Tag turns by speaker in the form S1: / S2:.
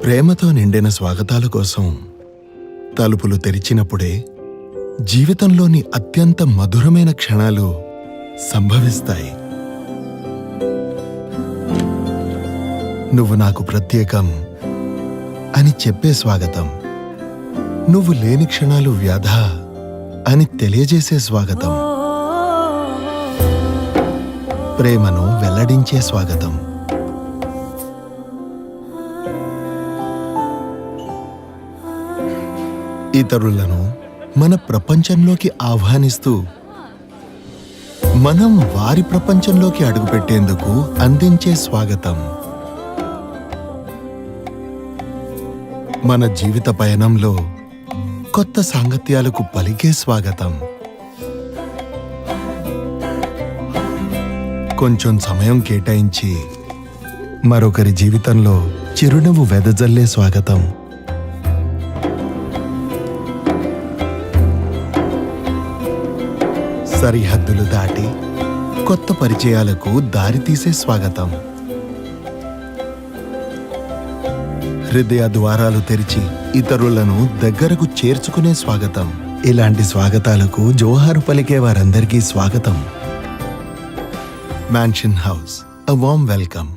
S1: ప్రేమతో నిండిన స్వాగతాల కోసం తలుపులు తెరిచినప్పుడే జీవితంలోని అత్యంత మధురమైన క్షణాలు సంభవిస్తాయి. నువ్వు నాకు ప్రత్యేకం అని చెప్పే స్వాగతం, నువ్వు లేని క్షణాలు వ్యధ అని తెలియజేసే స్వాగతం, ప్రేమను వెల్లడించే స్వాగతం. ఇతరులను మన ప్రపంచంలోకి ఆహ్వానిస్తూ మనం వారి ప్రపంచంలోకి అడుగుపెట్టేందుకు అందించే స్వాగతం. మన జీవిత పయనంలో కొత్త సాంగత్యాలకు పలికే స్వాగతం. కొంచెం సమయం కేటాయించి మరొకరి జీవితంలో చిరునవ్వు వెదజల్లే స్వాగతం. సరిహద్దులు దాటి కొత్త పరిచయాలకు దారితీసే స్వాగతం. హృదయ ద్వారాలు తెరిచి ఇతరులను దగ్గరకు చేర్చుకునే స్వాగతం. ఇలాంటి స్వాగతాలకు జోహారు పలికే వారందరికీ స్వాగతం. Mansion house, a warm welcome.